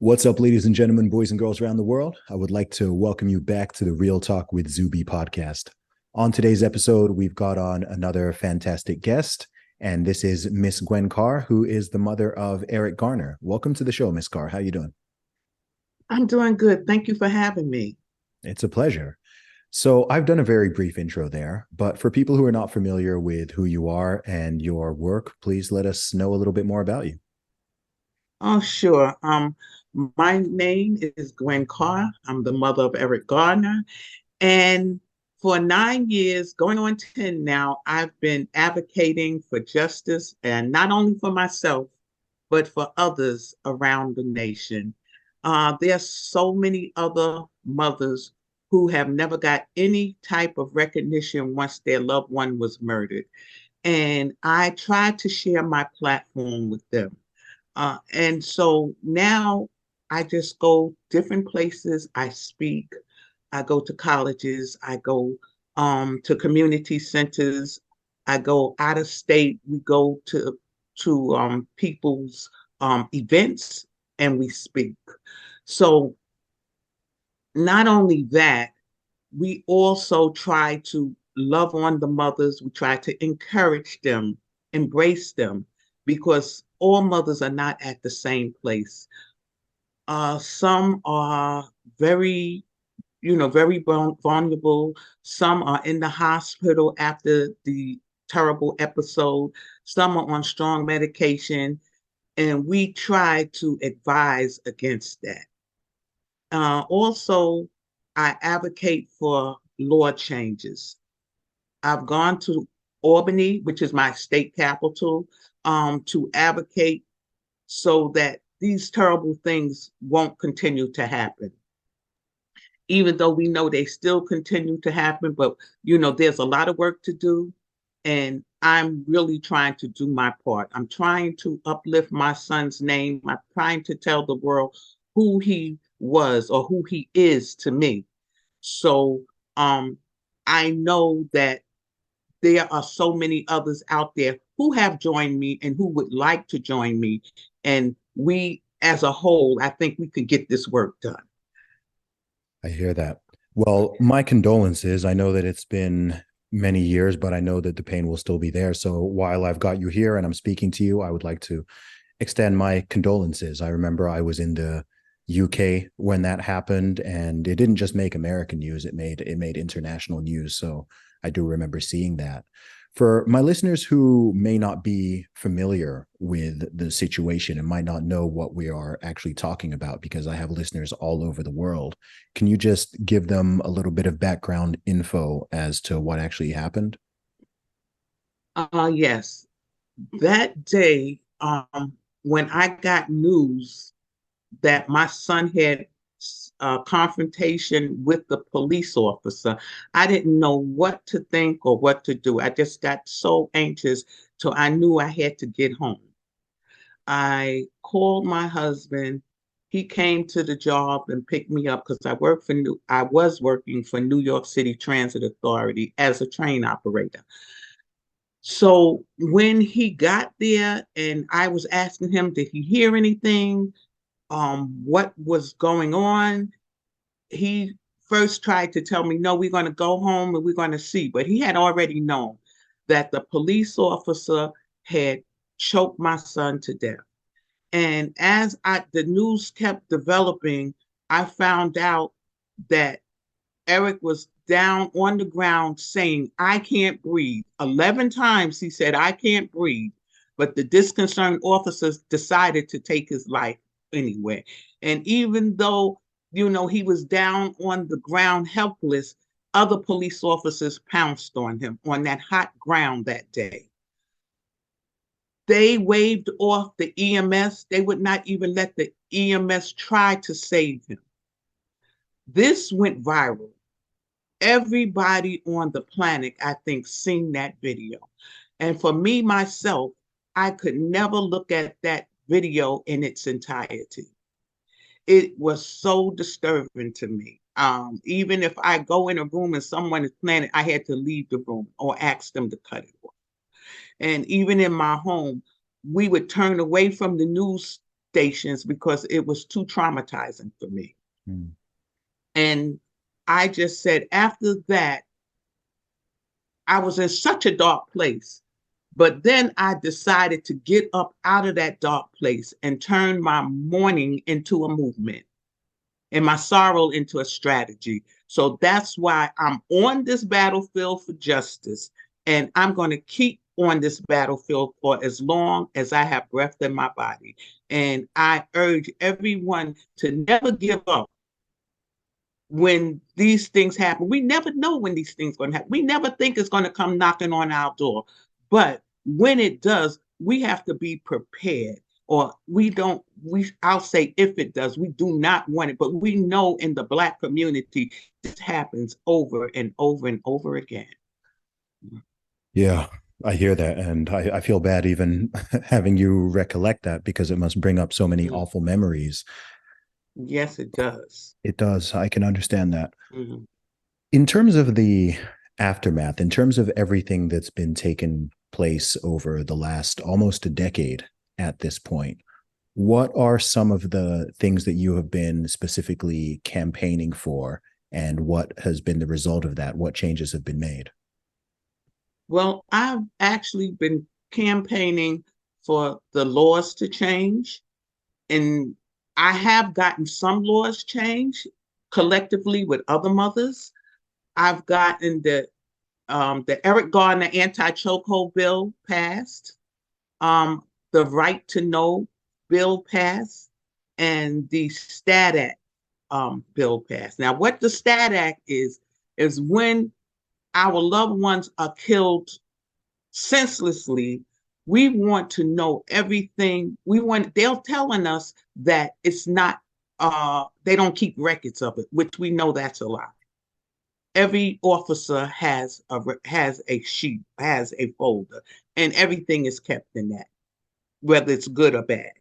What's up, ladies and gentlemen, boys and girls around the world? I would like to welcome you back to the Real Talk with Zuby podcast. On today's episode, we've got on another fantastic guest, and this is Miss Gwen Carr, who is the mother of Eric Garner. Welcome to the show, Miss Carr. How you doing? I'm doing good. Thank you for having me. It's a pleasure. So I've done a very brief intro there, but for people who are not familiar with who you are and your work, please let us know a little bit more about you. Oh, sure. My name is Gwen Carr. I'm the mother of Eric Garner. And for 9 years, going on 10 now, I've been advocating for justice and not only for myself, but for others around the nation. There's so many other mothers who have never got any type of recognition once their loved one was murdered. And I try to share my platform with them. And so now I just go different places. I speak. I go to colleges. I go to community centers. I go out of state. We go to people's events and we speak. So not only that, we also try to love on the mothers. We try to encourage them, embrace them, because all mothers are not at the same place. Some are very, very vulnerable. Some are in the hospital after the terrible episode. Some are on strong medication, and we try to advise against that. Also, I advocate for law changes. I've gone to Albany, which is my state capital, to advocate so that these terrible things won't continue to happen. Even though we know they still continue to happen, but there's a lot of work to do. And I'm really trying to do my part. I'm trying to uplift my son's name. I'm trying to tell the world who he was or who he is to me. So I know that there are so many others out there who have joined me and who would like to join me. And we, as a whole, I think we could get this work done. I hear that. Well, my condolences. I know that it's been many years, but I know that the pain will still be there. So while I've got you here and I'm speaking to you, I would like to extend my condolences. I remember I was in the UK when that happened, and it didn't just make American news, it made international news. So I do remember seeing that. For my listeners who may not be familiar with the situation and might not know what we are actually talking about, because I have listeners all over the world, can you just give them a little bit of background info as to what actually happened? Yes, that day, when I got news that my son had a confrontation with the police officer, I didn't know what to think or what to do. I just got so anxious till I knew I had to get home. I called my husband. He came to the job and picked me up because I was working for New York City Transit Authority as a train operator. So when he got there and I was asking him, did he hear anything? What was going on? He first tried to tell me, no, we're going to go home and we're going to see. But he had already known that the police officer had choked my son to death. And as the news kept developing, I found out that Eric was down on the ground saying, I can't breathe. 11 times he said, I can't breathe. But the disconcerted officers decided to take his life anyway. And even though, he was down on the ground helpless, other police officers pounced on him on that hot ground that day. They waved off the EMS. They would not even let the EMS try to save him. This went viral. Everybody on the planet, I think, seen that video. And for me, myself, I could never look at that video in its entirety. It was so disturbing to me. Even if I go in a room and someone is playing it, I had to leave the room or ask them to cut it off. And even in my home, we would turn away from the news stations because it was too traumatizing for me. Mm. And I just said, after that, I was in such a dark place. But then I decided to get up out of that dark place and turn my mourning into a movement and my sorrow into a strategy. So that's why I'm on this battlefield for justice. And I'm going to keep on this battlefield for as long as I have breath in my body. And I urge everyone to never give up when these things happen. We never know when these things are going to happen. We never think it's going to come knocking on our door. But when it does, we have to be prepared. Or we don't, I'll say if it does, we do not want it. But we know in the Black community, this happens over and over and over again. Yeah, I hear that. And I feel bad even having you recollect that because it must bring up so many Mm. awful memories. Yes, it does. It does. I can understand that. Mm-hmm. In terms of the aftermath, in terms of everything that's been taken place over the last almost a decade at this point, what are some of the things that you have been specifically campaigning for, and what has been the result of that? What changes have been made? Well, I've actually been campaigning for the laws to change, and I have gotten some laws changed collectively with other mothers. I've gotten the Eric Garner anti-chokehold bill passed, um, the right to know bill passed, and the STAT Act bill passed. Now, what the STAT Act is when our loved ones are killed senselessly, we want to know everything. They're telling us that it's not, they don't keep records of it, which we know that's a lie. Every officer has a sheet, has a folder, and everything is kept in that, whether it's good or bad.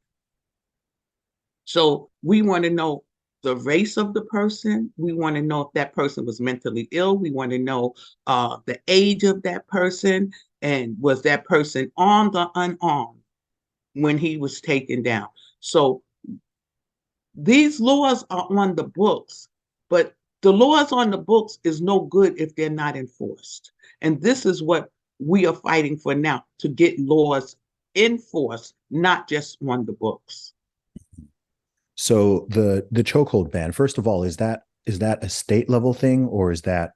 So we want to know the race of the person. We want to know if that person was mentally ill. We want to know the age of that person, and was that person armed or unarmed when he was taken down. So these laws are on the books, but the laws on the books is no good if they're not enforced. And this is what we are fighting for now, to get laws enforced, not just on the books. So the chokehold ban, first of all, is that a state level thing, or is that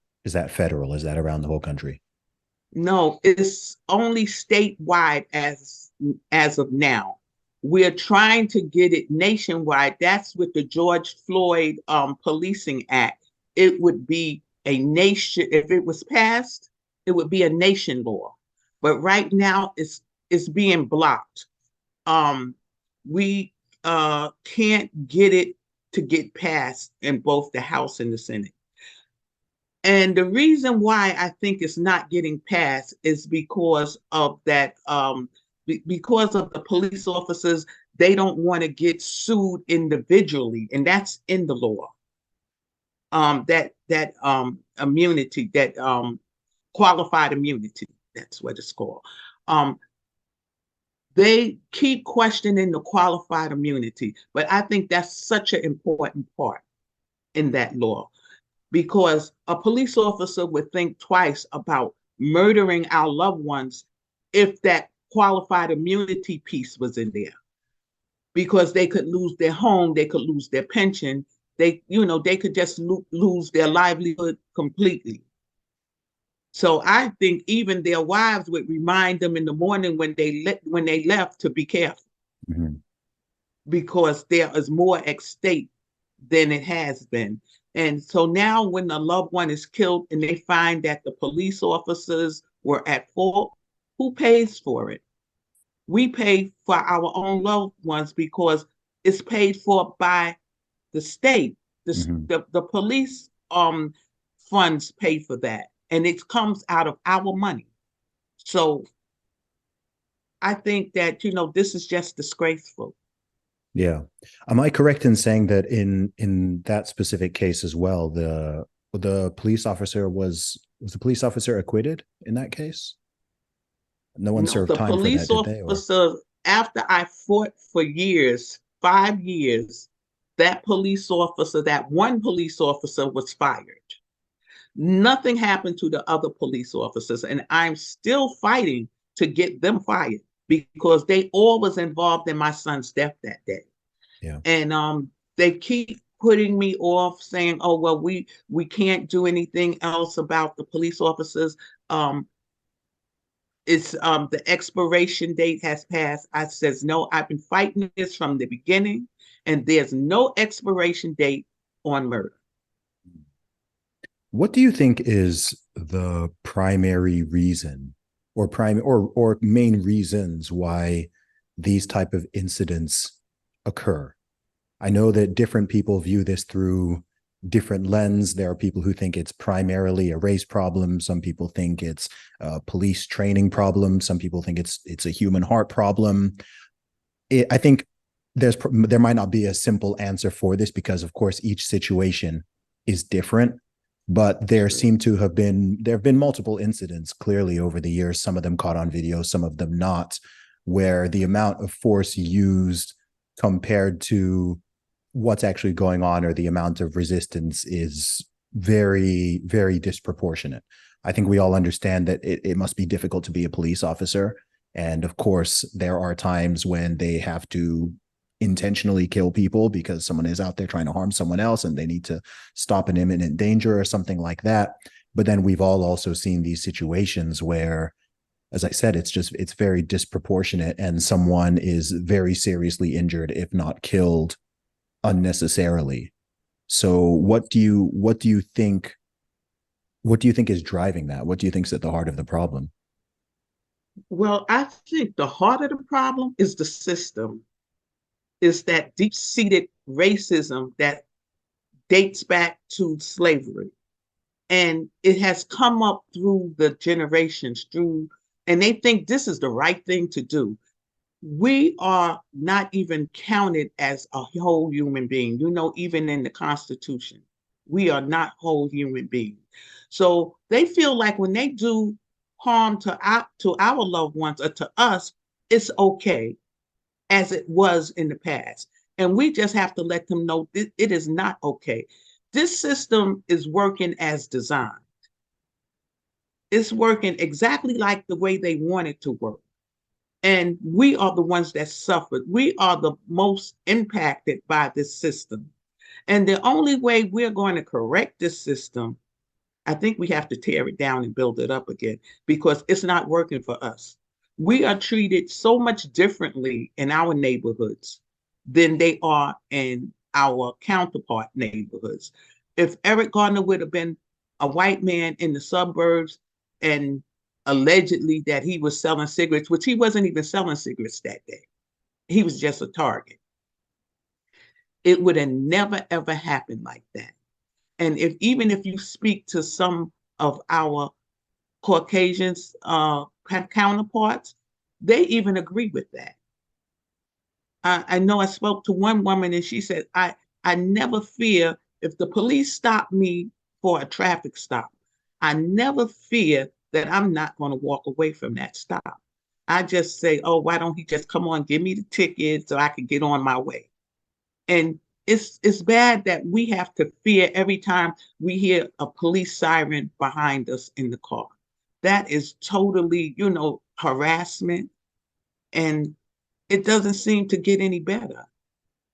federal? Is that around the whole country? No, it's only statewide as of now. We're trying to get it nationwide. That's with the George Floyd Policing Act. It would be a nation, if it was passed, it would be a nation law. But right now it's being blocked. Um, we can't get it to get passed in both the House and the Senate. And the reason why I think it's not getting passed is because of that, because of the police officers, they don't want to get sued individually, and that's in the law. That immunity, that qualified immunity, that's what it's called. Um, they keep questioning the qualified immunity, but I think that's such an important part in that law, because a police officer would think twice about murdering our loved ones if that qualified immunity piece was in there, because they could lose their home, they could lose their pension, they could just lose their livelihood completely. So I think even their wives would remind them in the morning when they left to be careful, Mm-hmm. because there is more at stake than it has been. And so now when the loved one is killed and they find that the police officers were at fault, who pays for it? We pay for our own loved ones because it's paid for by the state. Mm-hmm. The police funds pay for that, and it comes out of our money. So I think that, this is just disgraceful. Yeah. Am I correct in saying that in that specific case as well, the police officer was the police officer acquitted in that case? No one No, served the time for that, police did they? Or officer, after I fought for years 5 years, that police officer, that one police officer was fired. Nothing happened to the other police officers, and I'm still fighting to get them fired because they all was involved in my son's death that day. Yeah. And they keep putting me off, saying, "Oh well, we can't do anything else about the police officers. It's the expiration date has passed." I says, "No, I've been fighting this from the beginning, and there's no expiration date on murder." What do you think is the primary reason or main reasons why these type of incidents occur? I know that different people view this through different lens. There are people who think it's primarily a race problem. Some people think it's a police training problem. Some people think it's a human heart problem. I think there might not be a simple answer for this because, of course, each situation is different. But there have been multiple incidents clearly over the years, some of them caught on video, some of them not, where the amount of force used compared to what's actually going on or the amount of resistance is very, very disproportionate. I think we all understand that it must be difficult to be a police officer. And of course, there are times when they have to intentionally kill people because someone is out there trying to harm someone else and they need to stop an imminent danger or something like that. But then we've all also seen these situations where, as I said, it's very disproportionate and someone is very seriously injured, if not killed unnecessarily. So what do you think is driving that? What do you think is at the heart of the problem? Well, I think the heart of the problem is the system, is that deep-seated racism that dates back to slavery. And it has come up through the generations, and they think this is the right thing to do. We are not even counted as a whole human being. Even in the Constitution, we are not whole human beings. So they feel like when they do harm to our loved ones or to us, it's okay, as it was in the past. And we just have to let them know it is not okay. This system is working as designed. It's working exactly like the way they want it to work. And we are the ones that suffered. We are the most impacted by this system. And the only way we're going to correct this system, I think we have to tear it down and build it up again because it's not working for us. We are treated so much differently in our neighborhoods than they are in our counterpart neighborhoods. If Eric Garner would have been a white man in the suburbs and allegedly that he was selling cigarettes, which he wasn't even selling cigarettes that day, he was just a target, it would have never, ever happened like that. And even if you speak to some of our Caucasians counterparts, they even agree with that. I know I spoke to one woman and she said, I never fear if the police stop me for a traffic stop. I never fear that I'm not going to walk away from that stop. I just say, oh, why don't he just come on, give me the ticket so I can get on my way. And it's bad that we have to fear every time we hear a police siren behind us in the car. That is totally, harassment. And it doesn't seem to get any better.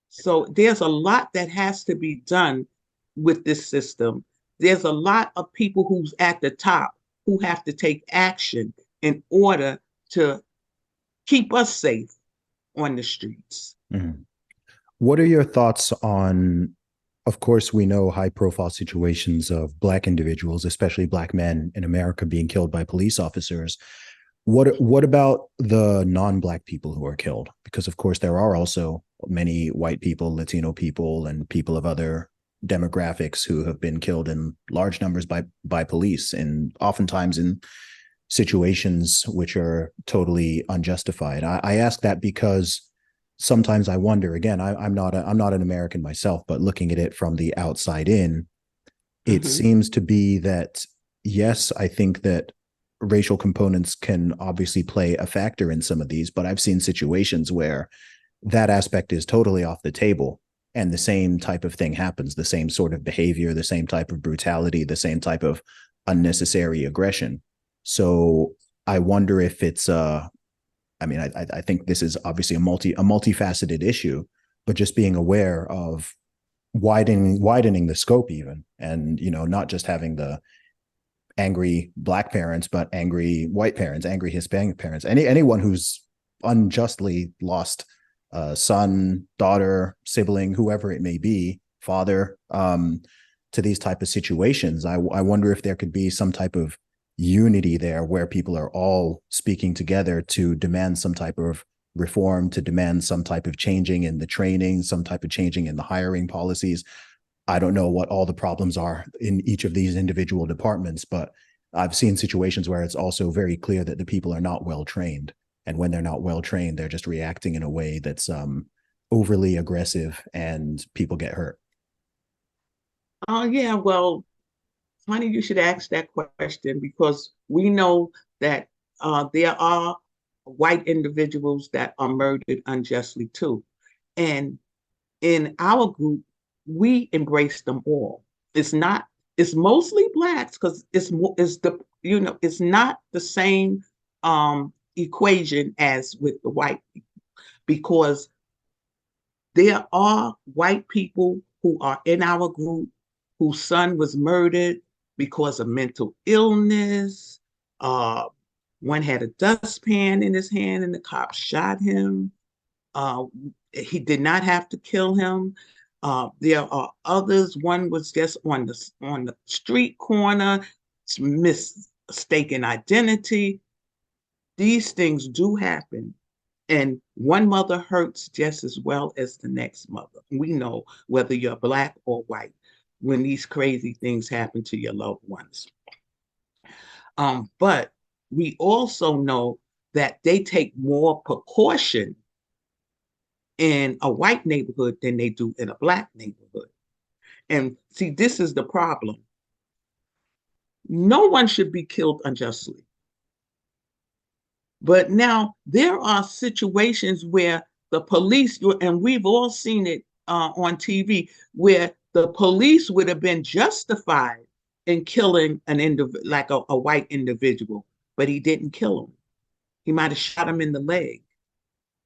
So there's a lot that has to be done with this system. There's a lot of people who's at the top who have to take action in order to keep us safe on the streets. Mm-hmm. What are your thoughts on, of course, we know high profile situations of Black individuals, especially Black men in America being killed by police officers. What about the non-Black people who are killed? Because of course there are also many white people, Latino people, and people of other demographics who have been killed in large numbers by police, and oftentimes in situations which are totally unjustified. I ask that because sometimes I wonder. Again, I'm not an American myself, but looking at it from the outside in, it seems to be that yes, I think that racial components can obviously play a factor in some of these, but I've seen situations where that aspect is totally off the table. And the same type of thing happens, the same sort of behavior, the same type of brutality, the same type of unnecessary aggression. So I wonder if it's I mean, I think this is obviously a multifaceted issue, but just being aware of widening the scope even, and not just having the angry black parents, but angry white parents, angry Hispanic parents, anyone who's unjustly lost a son, daughter, sibling, whoever it may be, father, to these type of situations. I wonder if there could be some type of unity there where people are all speaking together to demand some type of reform, to demand some type of changing in the training, some type of changing in the hiring policies. I don't know what all the problems are in each of these individual departments, but I've seen situations where it's also very clear that the people are not well trained. And when they're not well trained, they're just reacting in a way that's overly aggressive, and people get hurt. Oh, yeah. Well, funny you should ask that question because we know that there are white individuals that are murdered unjustly too. And in our group, we embrace them all. It's not, it's mostly blacks because it's the, it's not the same equation as with the white people because there are white people who are in our group whose son was murdered because of mental illness. Uh, One had a dustpan in his hand and the cops shot him. Uh, he did not have to kill him. There are others. One was just on the street corner, mistaken identity. These things do happen, and one mother hurts just as well as the next mother. We know whether you're black or white when these crazy things happen to your loved ones. But we also know that they take more precaution in a white neighborhood than they do in a black neighborhood. And see, this is the problem. No one should be killed unjustly. But now there are situations where the police, and we've all seen it on TV, where the police would have been justified in killing an individual, like a white individual, but he didn't kill him. He might have shot him in the leg.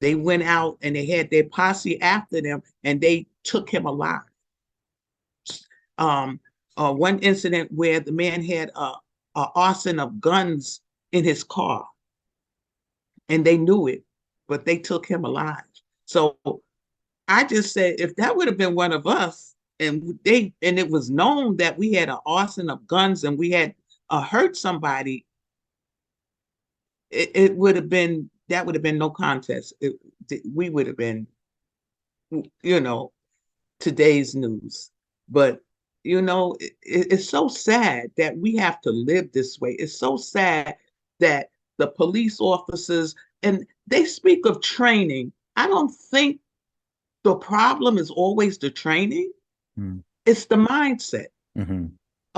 They went out and they had their posse after them, and they took him alive. Um, One incident where the man had a arson of guns in his car, and they knew it, but they took him alive. So I just said, if that would have been one of us, and it was known that we had an arson of guns and we had hurt somebody, it would have been that would have been no contest. We would have been, you know, today's news. But it's so sad that we have to live this way. It's so sad that the police officers, and they speak of training. I don't think the problem is always the training. Mm. It's the mindset Mm-hmm.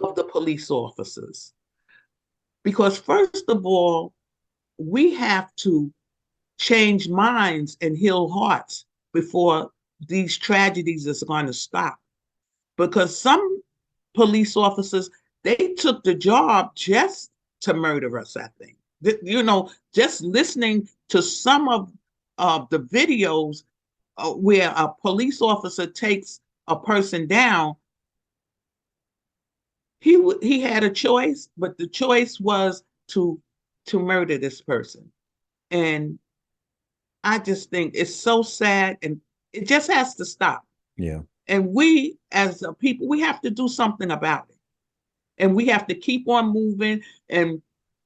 of the police officers. Because first of all, we have to change minds and heal hearts before these tragedies is going to stop. Because some police officers, they took the job just to murder us, I think. Just listening to some of the videos where a police officer takes a person down, he had a choice, but the choice was to murder this person. And I just think it's so sad, and it just has to stop. Yeah. And we, as a people, we have to do something about it. And we have to keep on moving. And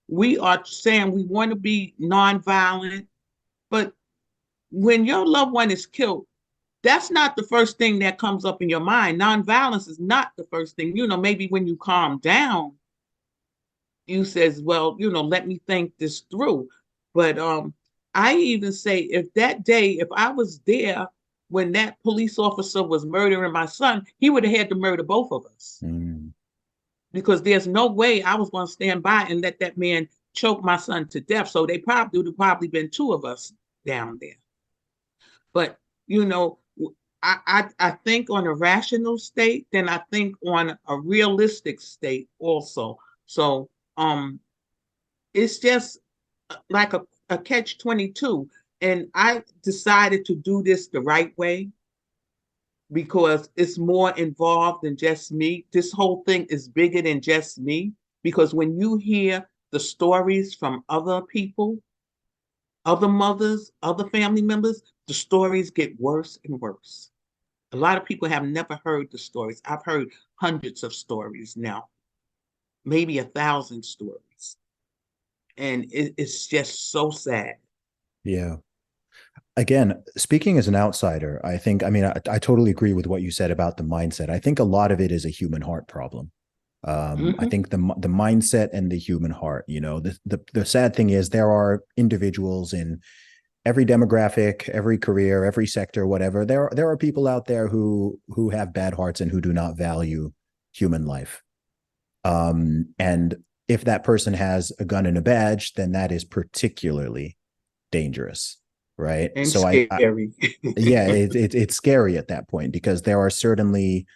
we are saying we want to be nonviolent. But when your loved one is killed, that's not the first thing that comes up in your mind. Nonviolence is not the first thing. Maybe when you calm down, you says, well, let me think this through. But I even say, if that day, if I was there when that police officer was murdering my son, he would have had to murder both of us. Mm. Because there's no way I was going to stand by and let that man choke my son to death. So they probably would have probably been two of us down there. But you know, I think on a rational state, then I think on a realistic state also. So it's just like a catch 22. And I decided to do this the right way because it's more involved than just me. This whole thing is bigger than just me because when you hear the stories from other people, other mothers, other family members, the stories get worse and worse. A lot of people have never heard the stories. I've heard hundreds of stories now, maybe 1,000 stories. And it's just so sad. Yeah. Again, speaking as an outsider, I think, I mean, I totally agree with what you said about the mindset. I think a lot of it is a human heart problem. I Mm-hmm, think the mindset and the human heart, the sad thing is there are individuals in every demographic, every career, every sector, whatever. There are people out there who have bad hearts and who do not value human life. And if that person has a gun and a badge, then that is particularly dangerous, right? and So scary. yeah, it's scary at that point because there are certainly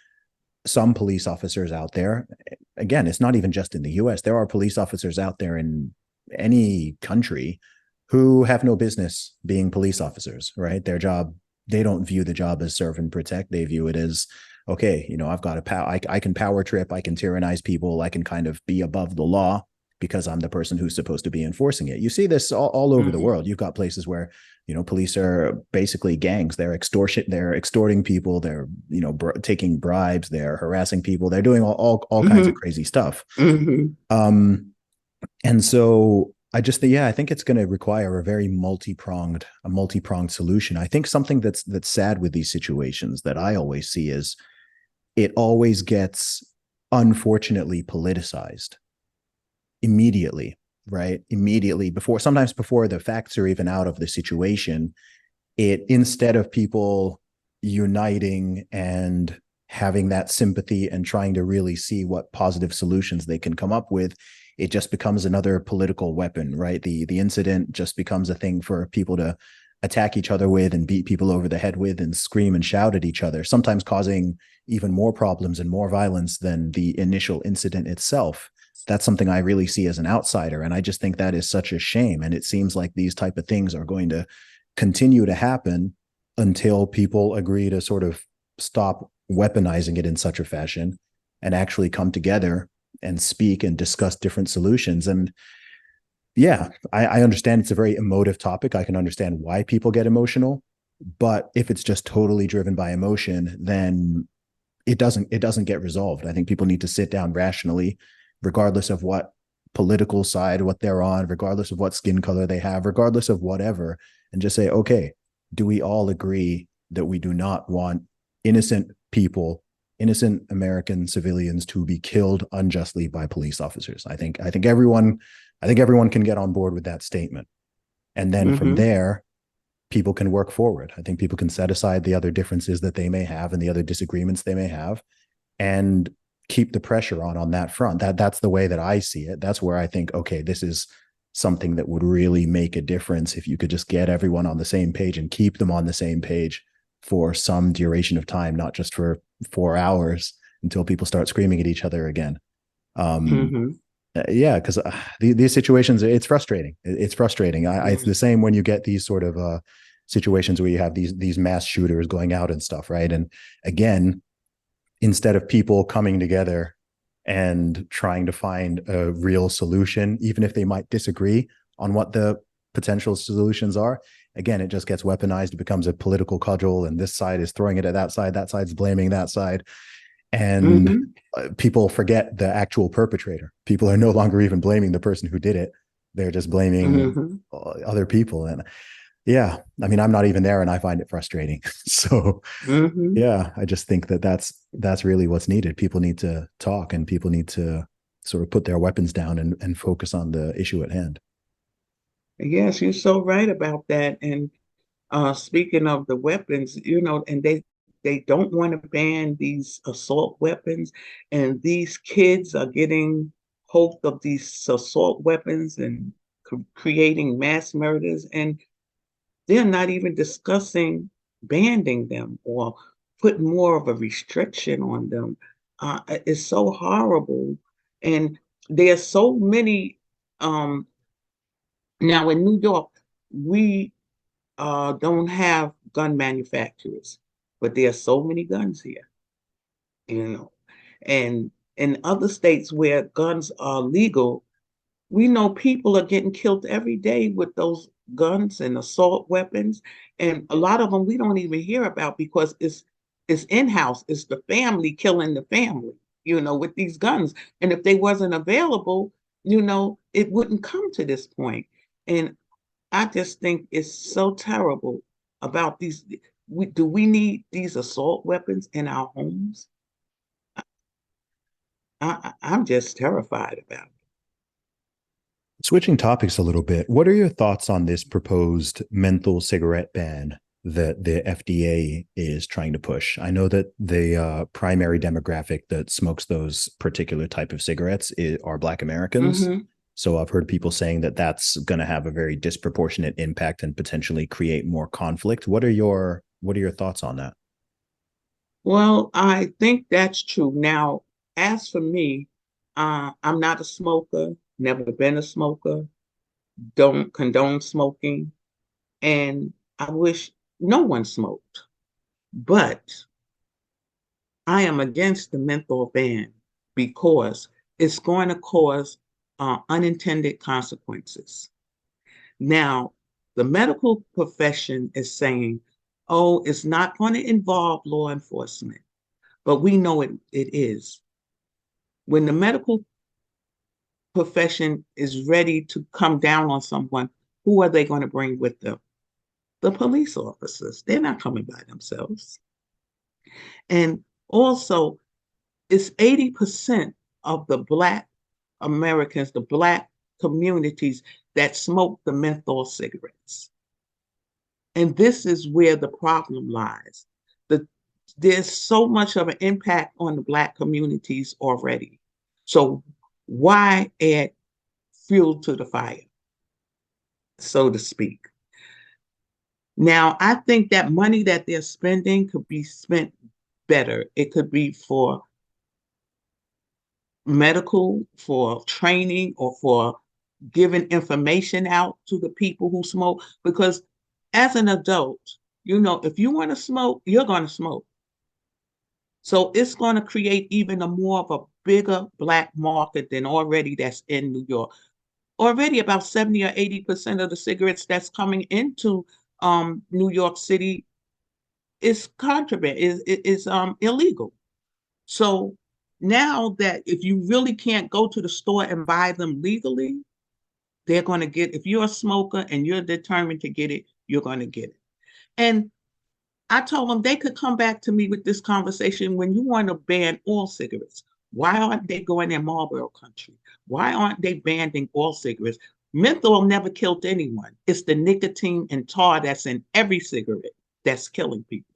some police officers out there. Again, it's not even just in the US. There are police officers out there in any country who have no business being police officers, right? Their job, they don't view the job as serve and protect. They view it as, okay, I've got a power, I can power trip, I can tyrannize people, I can kind of be above the law because I'm the person who's supposed to be enforcing it. You see this all over the Mm-hmm, world. You've got places where police are basically gangs. They're extorting people. They're taking bribes. They're harassing people. They're doing all kinds of mm-hmm, crazy stuff. mm-hmm, Um, and so I think it's going to require a multi-pronged solution. I think something that's sad with these situations that I always see is it always gets unfortunately politicized immediately, right? Immediately sometimes before the facts are even out of the situation, it instead of people uniting and having that sympathy and trying to really see what positive solutions they can come up with, it just becomes another political weapon, right? The incident just becomes a thing for people to attack each other with and beat people over the head with and scream and shout at each other, sometimes causing even more problems and more violence than the initial incident itself. That's something I really see as an outsider, and I just think that is such a shame. And it seems like these type of things are going to continue to happen until people agree to sort of stop weaponizing it in such a fashion and actually come together and speak and discuss different solutions. And yeah, I understand it's a very emotive topic. I can understand why people get emotional, but if it's just totally driven by emotion, then it doesn't get resolved. I think people need to sit down rationally, regardless of what political side what they're on, regardless of what skin color they have, regardless of whatever, and just say, okay, do we all agree that we do not want innocent people, innocent American civilians to be killed unjustly by police officers? I think everyone can get on board with that statement. And then from mm-hmm. there, people can work forward. I think people can set aside the other differences that they may have and the other disagreements they may have and keep the pressure on that front. That's the way that I see it. That's where I think, okay, this is something that would really make a difference if you could just get everyone on the same page and keep them on the same page for some duration of time, not just for 4 hours until people start screaming at each other again. Um, Mm-hmm. yeah, because these situations, it's frustrating. It's frustrating. It's Yes. the same when you get these sort of situations where you have these mass shooters going out and stuff, right? And again, instead of people coming together and trying to find a real solution, even if they might disagree on what the potential solutions are, again, it just gets weaponized. It becomes a political cudgel, and this side is throwing it at that side's blaming that side. And Mm-hmm. people forget the actual perpetrator. People are no longer even blaming the person who did it. They're just blaming Mm-hmm. other people. And yeah, I mean, I'm not even there and I find it frustrating. So Mm-hmm. yeah, I just think that that's really what's needed. People need to talk and people need to sort of put their weapons down and focus on the issue at hand. Yes, you're so right about that. And speaking of the weapons, and they don't want to ban these assault weapons, and these kids are getting hold of these assault weapons and creating mass murders, and they're not even discussing. banning them or put more of a restriction on them is so horrible. And there's so many now in New York, we don't have gun manufacturers, but there are so many guns here, you know. And in other states where guns are legal, we know people are getting killed every day with those guns and assault weapons. And a lot of them we don't even hear about because it's in-house. It's the family killing the family, with these guns. And if they wasn't available, it wouldn't come to this point. And I just think it's so terrible about these. Do we need these assault weapons in our homes? I'm just terrified about it. Switching topics a little bit, what are your thoughts on this proposed menthol cigarette ban that the FDA is trying to push? I know that the primary demographic that smokes those particular type of cigarettes are Black Americans. Mm-hmm. So I've heard people saying that that's going to have a very disproportionate impact and potentially create more conflict. What are your thoughts on that? Well, I think that's true. Now, as for me, I'm not a smoker, never been a smoker, don't condone smoking, and I wish no one smoked. But I am against the menthol ban because it's going to cause unintended consequences. Now, the medical profession is saying, oh, it's not going to involve law enforcement, but we know it is. When the medical profession is ready to come down on someone, who are they going to bring with them? The police officers. They're not coming by themselves. And also, it's 80% of the Black Americans, the Black communities that smoke the menthol cigarettes. And this is where the problem lies. The, there's so much of an impact on the Black communities already. So why add fuel to the fire, so to speak? Now, I think that money that they're spending could be spent better. It could be for medical, for training, or for giving information out to the people who smoke. Because as an adult, if you want to smoke, you're going to smoke. So it's going to create even a more of a bigger Black market than already that's in New York. Already about 70 or 80% of the cigarettes that's coming into New York City is contraband, is illegal. So now that if you really can't go to the store and buy them legally, they're going to get, if you're a smoker and you're determined to get it, you're going to get it. And I told them they could come back to me with this conversation when you want to ban all cigarettes. Why aren't they going in Marlboro country? Why aren't they banning all cigarettes? Menthol never killed anyone. It's the nicotine and tar that's in every cigarette that's killing people.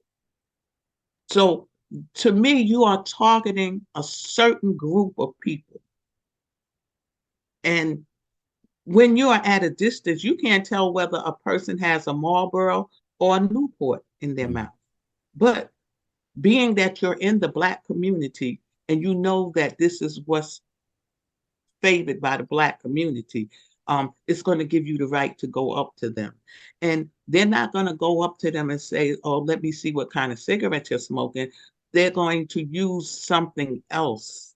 So to me, you are targeting a certain group of people. And when you are at a distance, you can't tell whether a person has a Marlboro or a Newport in their Mm. mouth. But being that you're in the Black community and you know that this is what's favored by the Black community, it's going to give you the right to go up to them. And they're not going to go up to them and say, oh, let me see what kind of cigarette you're smoking. They're going to use something else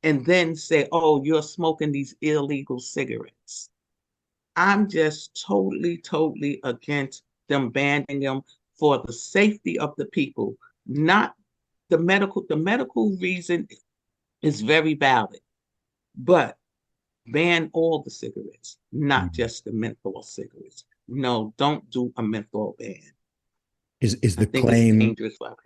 and then say, oh, you're smoking these illegal cigarettes. I'm just totally, totally against them banning them for the safety of the people, not the medical. The medical reason is very valid, but ban all the cigarettes, not Mm. just the menthol cigarettes. No, don't do a menthol ban. Is I the think it's claim dangerous for people.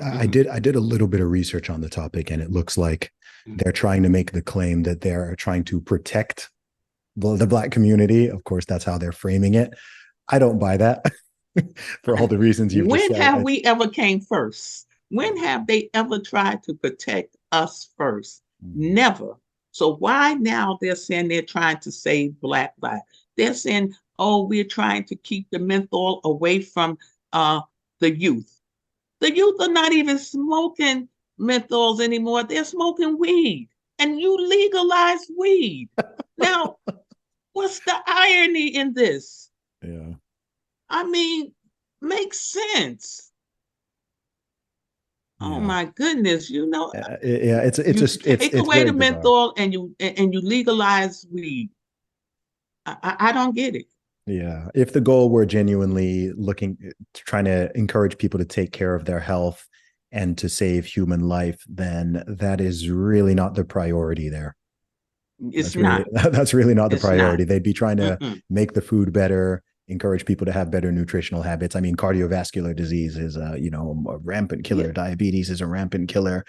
I did a little bit of research on the topic, and it looks like Mm-hmm. they're trying to make the claim that they're trying to protect the Black community. Of course, that's how they're framing it. I don't buy that for all the reasons you've just When said. have we ever came first? When have they ever tried to protect us first? Never. So why now they're saying they're trying to save Black lives? They're saying, oh, we're trying to keep the menthol away from the youth. The youth are not even smoking menthols anymore. They're smoking weed, and you legalize weed. Now, what's the irony in this? Yeah. I mean, makes sense. Oh Yeah. my goodness, Yeah, you take it's away very the bizarre. menthol and you legalize weed. I don't get it. Yeah. If the goal were genuinely trying to encourage people to take care of their health and to save human life, then that is really not the priority there. It's not. That's really not the It's not. priority. They'd be trying to Mm-mm. make the food better, encourage people to have better nutritional habits. I mean, cardiovascular disease is a rampant Yeah. killer. Diabetes is a rampant killer.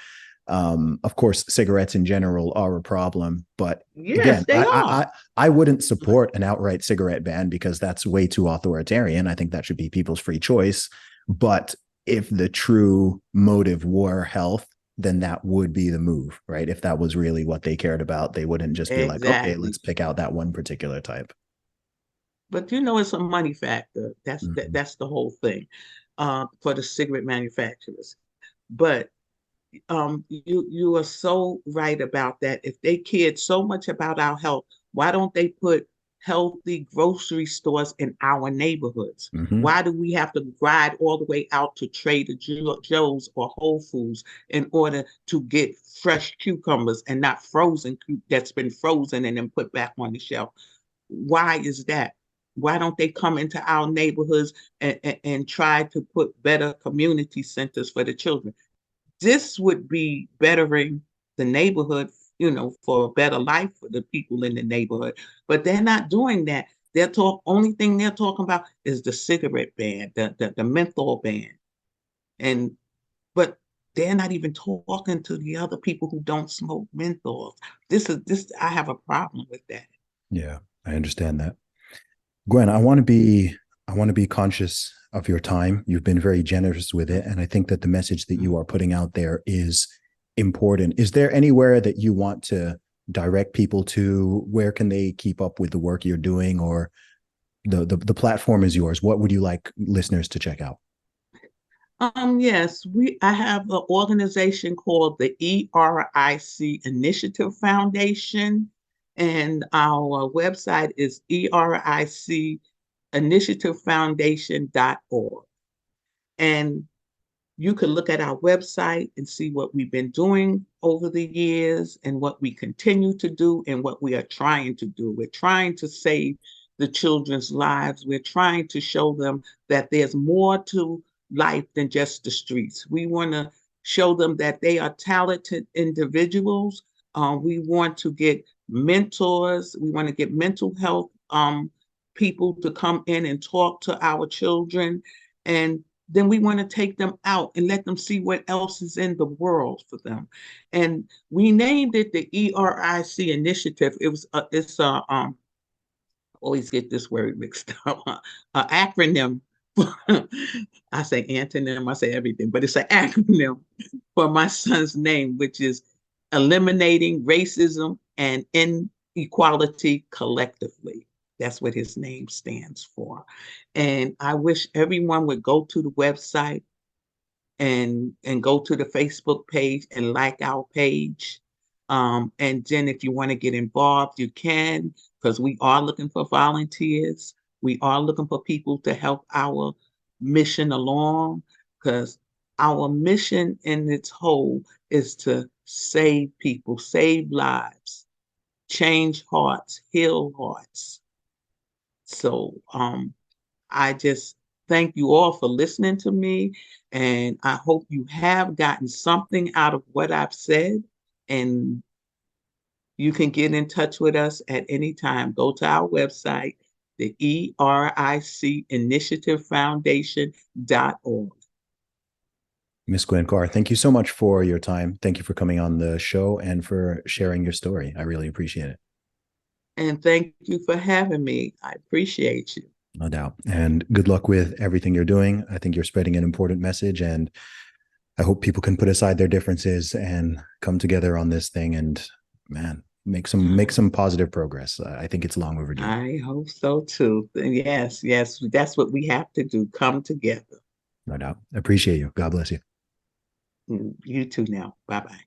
Of course, cigarettes in general are a problem, but Yes, again, they are. I wouldn't support an outright cigarette ban because that's way too authoritarian. I think that should be people's free choice. But if the true motive were health, then that would be the move, right? If that was really what they cared about, they wouldn't just be like, okay, let's Exactly. pick out that one particular type. But it's a money factor. Mm-hmm. That's the whole thing for the cigarette manufacturers. But you are so right about that. If they cared so much about our health, why don't they put healthy grocery stores in our neighborhoods? Mm-hmm. Why do we have to ride all the way out to Trader Joe's or Whole Foods in order to get fresh cucumbers and not frozen that's been frozen and then put back on the shelf? Why is that? Why don't they come into our neighborhoods and try to put better community centers for the children? This would be bettering the neighborhood, for a better life for the people in the neighborhood. But they're not doing that. Only thing they're talking about is the cigarette ban, the menthol ban. And but they're not even talking to the other people who don't smoke menthols. This I have a problem with that. Yeah, I understand that. Gwen, I want to be conscious of your time. You've been very generous with it, and I think that the message that you are putting out there is important. Is there anywhere that you want to direct people to? Where can they keep up with the work you're doing, or the platform is yours? What would you like listeners to check out? Yes, I have an organization called the ERIC Initiative Foundation, and our website is ericinitiativefoundation.org. And you can look at our website and see what we've been doing over the years and what we continue to do and what we are trying to do. We're trying to save the children's lives. We're trying to show them that there's more to life than just the streets. We want to show them that they are talented individuals. We want to get mentors. We want to get mental health people to come in and talk to our children. And then we want to take them out and let them see what else is in the world for them. And we named it the ERIC initiative. It's always get this word mixed up, an acronym. I say antonym, I say everything, but it's an acronym for my son's name, which is Eliminating Racism and Inequality Collectively. That's what his name stands for. And I wish everyone would go to the website and go to the Facebook page and like our page. And then if you want to get involved, you can, because we are looking for volunteers. We are looking for people to help our mission along, because our mission in its whole is to save people, save lives, change hearts, heal hearts. So I just thank you all for listening to me. And I hope you have gotten something out of what I've said. And you can get in touch with us at any time. Go to our website, the ERIC Initiative Foundation.org. Miss Gwen Carr, thank you so much for your time. Thank you for coming on the show and for sharing your story. I really appreciate it. And thank you for having me. I appreciate you. No doubt. And good luck with everything you're doing. I think you're spreading an important message, and I hope people can put aside their differences and come together on this thing and, man, make some positive progress. I think it's long overdue. I hope so too. Yes, yes, that's what we have to do. Come together. No doubt. Appreciate you. God bless you. You too now. Bye bye.